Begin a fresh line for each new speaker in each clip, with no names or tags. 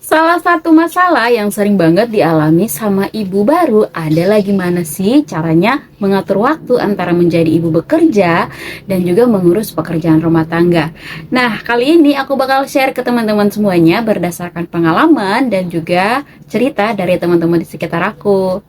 Salah satu masalah yang sering banget dialami sama ibu baru adalah gimana sih caranya mengatur waktu antara menjadi ibu bekerja dan juga mengurus pekerjaan rumah tangga. Nah, kali ini aku bakal share ke teman-teman semuanya berdasarkan pengalaman dan juga cerita dari teman-teman di sekitar aku.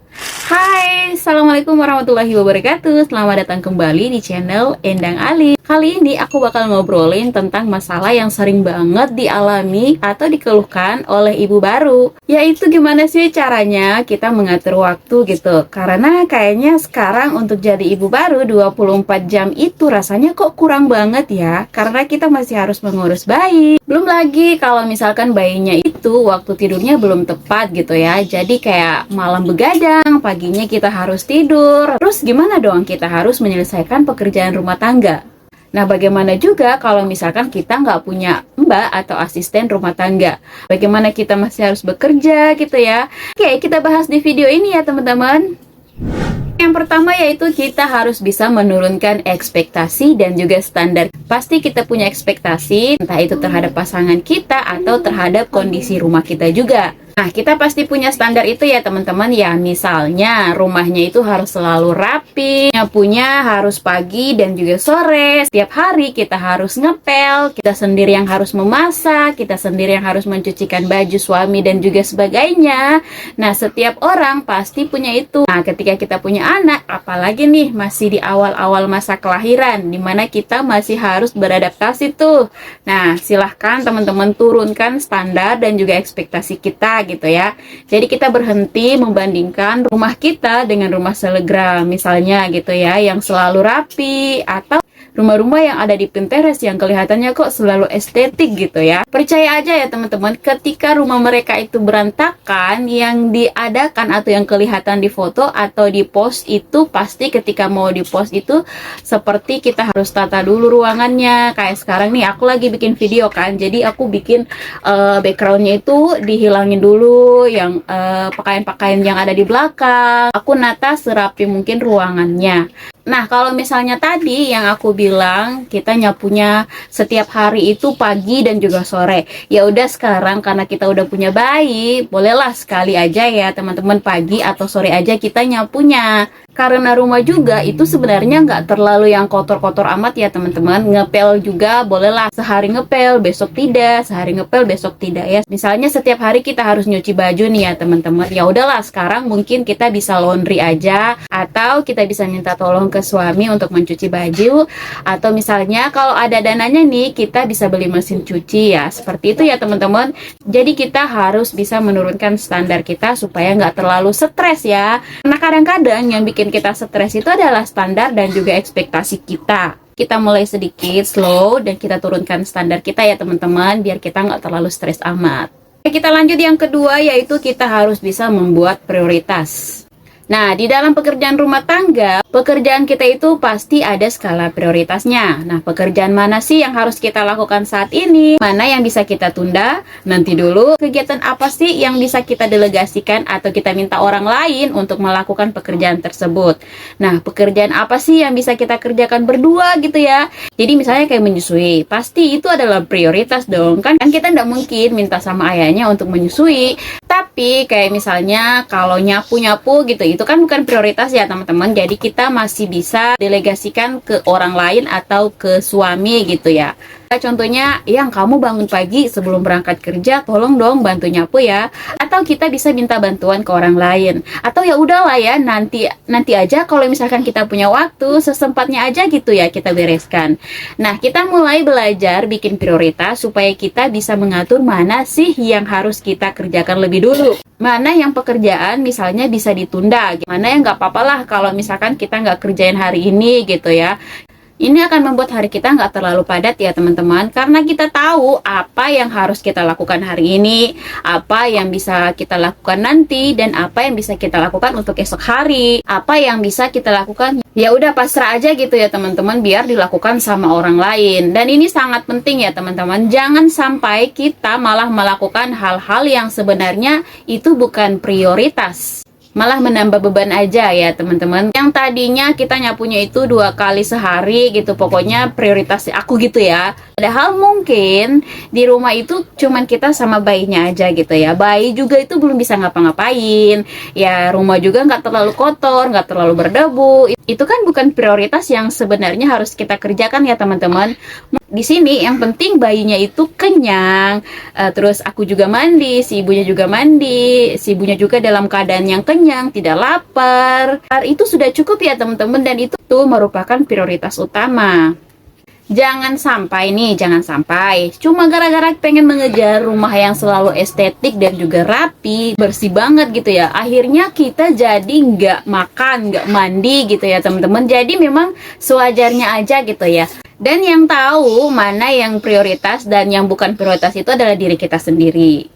Hai, Assalamualaikum warahmatullahi wabarakatuh. Selamat datang kembali di channel Endang Ali. Kali ini aku bakal ngobrolin tentang masalah yang sering banget dialami atau dikeluhkan oleh ibu baru, yaitu gimana sih caranya kita mengatur waktu gitu. Karena kayaknya sekarang untuk jadi ibu baru 24 jam itu rasanya kok kurang banget ya, karena kita masih harus mengurus bayi. Belum lagi kalau misalkan bayinya itu waktu tidurnya belum tepat gitu ya, jadi kayak malam begadang, paginya kita harus tidur. Terus gimana dong kita harus menyelesaikan pekerjaan rumah tangga? Nah, bagaimana juga kalau misalkan kita nggak punya mbak atau asisten rumah tangga? Bagaimana kita masih harus bekerja gitu ya? Oke, kita bahas di video ini ya teman-teman. Yang pertama yaitu kita harus bisa menurunkan ekspektasi dan juga standar. Pasti kita punya ekspektasi, entah itu terhadap pasangan kita atau terhadap kondisi rumah kita juga. Nah, kita pasti punya standar itu ya teman-teman ya. Misalnya rumahnya itu harus selalu rapi, nyapunya harus pagi dan juga sore. Setiap hari kita harus ngepel, kita sendiri yang harus memasak, kita sendiri yang harus mencucikan baju suami dan juga sebagainya. Nah, setiap orang pasti punya itu. Nah, ketika kita punya anak, apalagi nih masih di awal-awal masa kelahiran, dimana kita masih harus beradaptasi tuh. Nah, silahkan teman-teman turunkan standar dan juga ekspektasi kita gitu ya. Jadi kita berhenti membandingkan rumah kita dengan rumah selegram misalnya gitu ya, yang selalu rapi, atau rumah-rumah yang ada di Pinterest yang kelihatannya kok selalu estetik gitu ya. Percaya aja ya teman-teman, ketika rumah mereka itu berantakan, yang diadakan atau yang kelihatan di foto atau di post itu pasti ketika mau di post itu seperti kita harus tata dulu ruangannya. Kayak sekarang nih aku lagi bikin video kan, jadi aku bikin backgroundnya itu dihilangin dulu yang pakaian-pakaian yang ada di belakang. Aku nata serapi mungkin ruangannya. Nah, kalau misalnya tadi yang aku bilang kita nyapunya setiap hari itu pagi dan juga sore. Ya udah sekarang karena kita udah punya bayi, bolehlah sekali aja ya teman-teman pagi atau sore aja kita nyapunya. Karena rumah juga itu sebenarnya nggak terlalu yang kotor-kotor amat ya teman-teman. Ngepel juga bolehlah, sehari ngepel, besok tidak, sehari ngepel, besok tidak ya. Misalnya setiap hari kita harus nyuci baju nih ya teman-teman. Ya udahlah sekarang mungkin kita bisa laundry aja, atau kita bisa minta tolong ke suami untuk mencuci baju, atau misalnya kalau ada dananya nih kita bisa beli mesin cuci ya. Seperti itu ya teman-teman. Jadi kita harus bisa menurunkan standar kita supaya nggak terlalu stres ya. Karena kadang-kadang yang bikin kita stres itu adalah standar dan juga ekspektasi kita. Kita mulai sedikit slow dan kita turunkan standar kita ya teman-teman, biar kita nggak terlalu stres amat. Kita lanjut yang kedua, yaitu kita harus bisa membuat prioritas. Nah, di dalam pekerjaan rumah tangga, pekerjaan kita itu pasti ada skala prioritasnya. Nah, pekerjaan mana sih yang harus kita lakukan saat ini? Mana yang bisa kita tunda? Nanti dulu. Kegiatan apa sih yang bisa kita delegasikan atau kita minta orang lain untuk melakukan pekerjaan tersebut? Nah, pekerjaan apa sih yang bisa kita kerjakan berdua gitu ya? Jadi misalnya kayak menyusui, pasti itu adalah prioritas dong. Kan kita nggak mungkin minta sama ayahnya untuk menyusui. Tapi kayak misalnya kalau nyapu-nyapu gitu, itu kan bukan prioritas ya teman-teman. Jadi kita masih bisa delegasikan ke orang lain atau ke suami gitu ya. Contohnya, yang kamu bangun pagi sebelum berangkat kerja, tolong dong bantu nyapu ya. Atau kita bisa minta bantuan ke orang lain. Atau ya udahlah ya, nanti aja kalau misalkan kita punya waktu, sesempatnya aja gitu ya kita bereskan. Nah, kita mulai belajar bikin prioritas supaya kita bisa mengatur mana sih yang harus kita kerjakan lebih dulu. Mana yang pekerjaan misalnya bisa ditunda, mana yang nggak apa-apa lah kalau misalkan kita nggak kerjain hari ini gitu ya. Ini akan membuat hari kita nggak terlalu padat ya teman-teman, karena kita tahu apa yang harus kita lakukan hari ini, apa yang bisa kita lakukan nanti, dan apa yang bisa kita lakukan untuk esok hari, apa yang bisa kita lakukan. Ya udah pasrah aja gitu ya teman-teman, biar dilakukan sama orang lain. Dan ini sangat penting ya teman-teman, jangan sampai kita malah melakukan hal-hal yang sebenarnya itu bukan prioritas. malah menambah beban aja ya teman-teman. Yang tadinya kita nyapunya itu 2 kali sehari gitu, pokoknya prioritas aku gitu ya. Padahal mungkin di rumah itu cuman kita sama bayinya aja gitu ya. Bayi juga itu belum bisa ngapa-ngapain. Ya rumah juga nggak terlalu kotor, nggak terlalu berdebu. Itu kan bukan prioritas yang sebenarnya harus kita kerjakan ya teman-teman. Di sini yang penting bayinya itu kenyang, terus aku juga mandi, si ibunya juga mandi, si ibunya juga dalam keadaan yang kenyang, tidak lapar. Itu sudah cukup ya teman-teman, dan itu tuh merupakan prioritas utama. Jangan sampai nih, jangan sampai cuma gara-gara pengen mengejar rumah yang selalu estetik dan juga rapi, bersih banget gitu ya, akhirnya kita jadi nggak makan, nggak mandi gitu ya teman-teman. Jadi memang sewajarnya aja gitu ya. Dan yang tahu mana yang prioritas dan yang bukan prioritas itu adalah diri kita sendiri.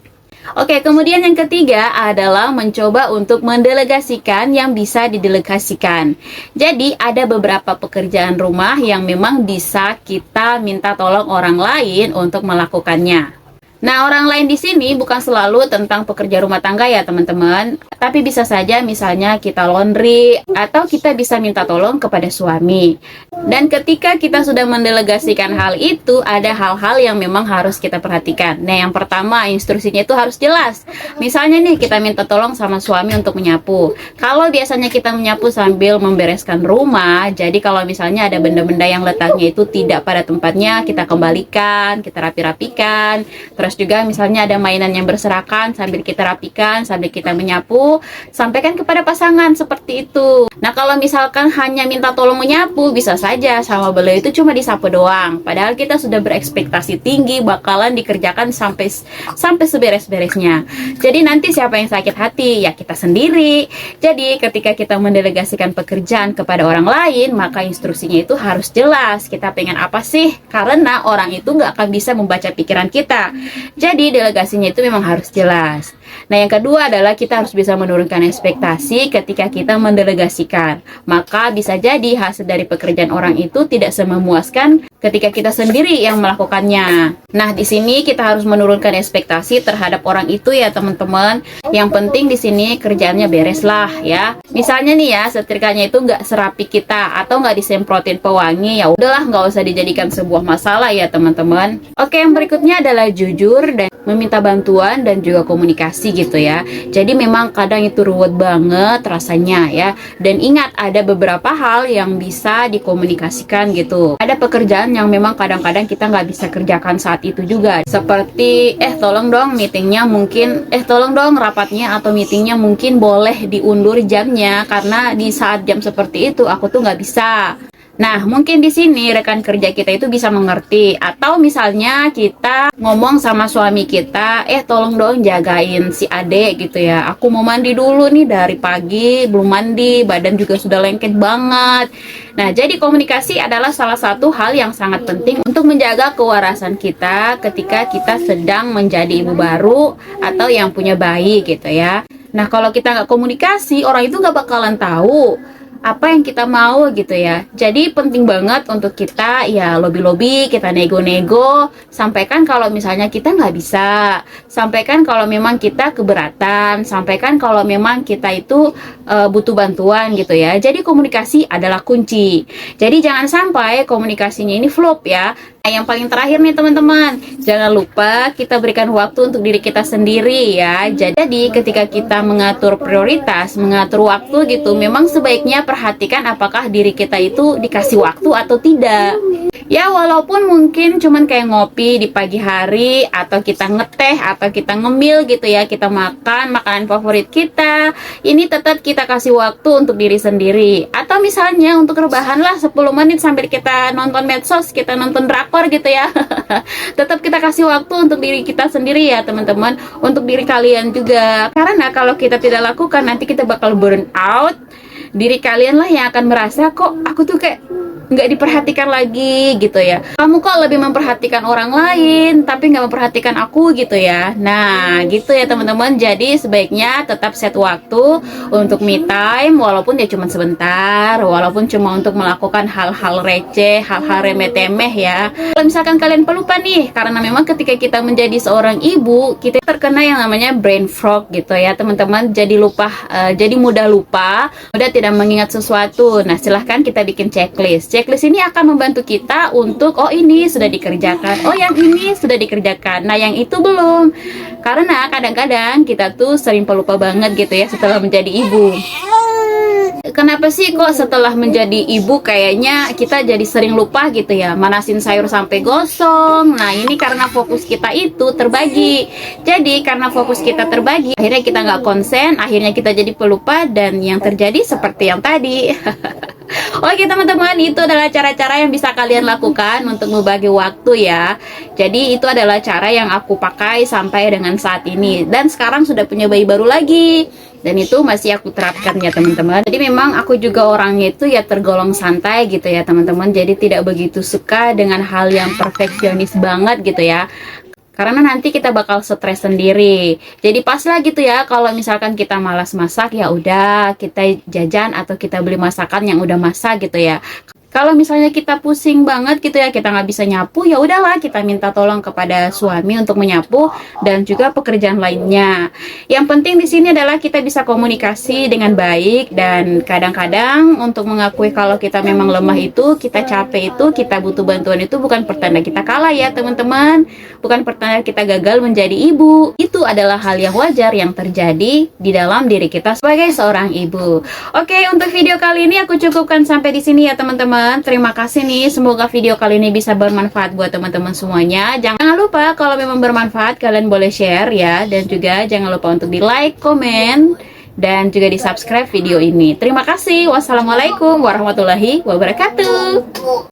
Oke, kemudian yang ketiga adalah mencoba untuk mendelegasikan yang bisa didelegasikan. Jadi ada beberapa pekerjaan rumah yang memang bisa kita minta tolong orang lain untuk melakukannya. Nah, orang lain di sini bukan selalu tentang pekerja rumah tangga ya teman-teman, tapi bisa saja misalnya kita laundry atau kita bisa minta tolong kepada suami. Dan ketika kita sudah mendelegasikan hal itu, ada hal-hal yang memang harus kita perhatikan. Nah, yang pertama, instruksinya itu harus jelas. Misalnya nih, kita minta tolong sama suami untuk menyapu. Kalau biasanya kita menyapu sambil membereskan rumah, jadi kalau misalnya ada benda-benda yang letaknya itu tidak pada tempatnya, kita kembalikan, kita rapi-rapikan. Terus juga misalnya ada mainan yang berserakan, sambil kita rapikan, sambil kita menyapu, sampaikan kepada pasangan seperti itu. Nah, kalau misalkan hanya minta tolong menyapu, bisa saja sama beliau itu cuma disapu doang. Padahal kita sudah berekspektasi tinggi bakalan dikerjakan sampai seberes-beresnya. Jadi nanti siapa yang sakit hati? Ya kita sendiri. Jadi ketika kita mendelegasikan pekerjaan kepada orang lain, maka instruksinya itu harus jelas. Kita pengen apa sih? Karena orang itu nggak akan bisa membaca pikiran kita. Jadi delegasinya itu memang harus jelas. Nah, yang kedua adalah kita harus bisa menurunkan ekspektasi ketika kita mendelegasikan. Maka bisa jadi hasil dari pekerjaan orang itu tidak sememuaskan ketika kita sendiri yang melakukannya. Nah, di sini kita harus menurunkan ekspektasi terhadap orang itu ya teman-teman. Yang penting di sini kerjaannya beres lah ya. Misalnya nih ya, setrikanya itu nggak serapi kita atau nggak disemprotin pewangi, ya udahlah, nggak usah dijadikan sebuah masalah ya teman-teman. Oke, yang berikutnya adalah jujur dan meminta bantuan dan juga komunikasi gitu ya. Jadi memang kadang itu ruwet banget rasanya ya. Dan ingat, ada beberapa hal yang bisa dikomunikasikan gitu. Ada pekerjaan yang memang kadang-kadang kita nggak bisa kerjakan saat itu juga. Seperti tolong dong meetingnya mungkin, tolong dong rapatnya atau meetingnya mungkin boleh diundur jamnya karena di saat jam seperti itu aku tuh nggak bisa. Nah, mungkin di sini rekan kerja kita itu bisa mengerti. Atau misalnya kita ngomong sama suami kita, tolong dong jagain si adek gitu ya. Aku mau mandi dulu nih, dari pagi belum mandi, badan juga sudah lengket banget. Nah, jadi komunikasi adalah salah satu hal yang sangat penting untuk menjaga kewarasan kita ketika kita sedang menjadi ibu baru atau yang punya bayi gitu ya. Nah, kalau kita nggak komunikasi, orang itu nggak bakalan tahu apa yang kita mau gitu ya. Jadi penting banget untuk kita ya lobby-lobby, kita nego-nego, sampaikan kalau misalnya kita nggak bisa, sampaikan kalau memang kita keberatan, sampaikan kalau memang kita itu butuh bantuan gitu ya. Jadi komunikasi adalah kunci. Jadi jangan sampai komunikasinya ini flop ya. Nah, yang paling terakhir nih teman-teman, jangan lupa kita berikan waktu untuk diri kita sendiri ya. Jadi ketika kita mengatur prioritas, mengatur waktu gitu, memang sebaiknya perhatikan apakah diri kita itu dikasih waktu atau tidak. Ya walaupun mungkin cuman kayak ngopi di pagi hari, atau kita ngeteh, atau kita ngemil gitu ya, kita makan makanan favorit kita, ini tetap kita kasih waktu untuk diri sendiri. Atau misalnya untuk rebahan lah 10 menit sambil kita nonton medsos, kita nonton drakor gitu ya. Tetap kita kasih waktu untuk diri kita sendiri ya teman-teman, untuk diri kalian juga. Karena kalau kita tidak lakukan, nanti kita bakal burn out. Diri kalian lah yang akan merasa, kok aku tuh kayak nggak diperhatikan lagi gitu ya. Kamu kok lebih memperhatikan orang lain tapi nggak memperhatikan aku gitu ya. Nah gitu ya teman-teman, jadi sebaiknya tetap set waktu untuk me time, walaupun ya cuma sebentar, walaupun cuma untuk melakukan hal-hal receh, hal-hal remeh-temeh ya. Kalau misalkan kalian pelupa nih, karena memang ketika kita menjadi seorang ibu, kita terkena yang namanya brain fog gitu ya teman-teman. Jadi lupa, jadi mudah lupa, mudah tidak mengingat sesuatu. Nah silahkan kita bikin checklist. Checklist ini akan membantu kita untuk, oh ini sudah dikerjakan, oh yang ini sudah dikerjakan, nah yang itu belum. Karena kadang-kadang kita tuh sering pelupa banget gitu ya setelah menjadi ibu. Kenapa sih kok setelah menjadi ibu kayaknya kita jadi sering lupa gitu ya, manasin sayur sampai gosong. Nah ini karena fokus kita itu terbagi. Jadi karena fokus kita terbagi, akhirnya kita nggak konsen, akhirnya kita jadi pelupa, dan yang terjadi seperti yang tadi. Oke teman-teman, itu adalah cara-cara yang bisa kalian lakukan untuk membagi waktu ya. Jadi itu adalah cara yang aku pakai sampai dengan saat ini. Dan sekarang sudah punya bayi baru lagi, dan itu masih aku terapkan ya teman-teman. Jadi memang aku juga orangnya itu ya tergolong santai gitu ya teman-teman. Jadi tidak begitu suka dengan hal yang perfeksionis banget gitu ya, karena nanti kita bakal stres sendiri. Jadi pas lah gitu ya kalau misalkan kita malas masak, ya udah kita jajan atau kita beli masakan yang udah masak gitu ya. Kalau misalnya kita pusing banget gitu ya, kita nggak bisa nyapu, ya udahlah kita minta tolong kepada suami untuk menyapu dan juga pekerjaan lainnya. Yang penting di sini adalah kita bisa komunikasi dengan baik, dan kadang-kadang untuk mengakui kalau kita memang lemah itu, kita capek itu, kita butuh bantuan itu bukan pertanda kita kalah ya teman-teman. Bukan pertanda kita gagal menjadi ibu. Itu adalah hal yang wajar yang terjadi di dalam diri kita sebagai seorang ibu. Oke, untuk video kali ini aku cukupkan sampai di sini ya teman-teman. Terima kasih nih, semoga video kali ini bisa bermanfaat buat teman-teman semuanya. Jangan lupa kalau memang bermanfaat kalian boleh share ya, dan juga jangan lupa untuk di like, komen, dan juga di subscribe video ini. Terima kasih. Wassalamualaikum warahmatullahi wabarakatuh.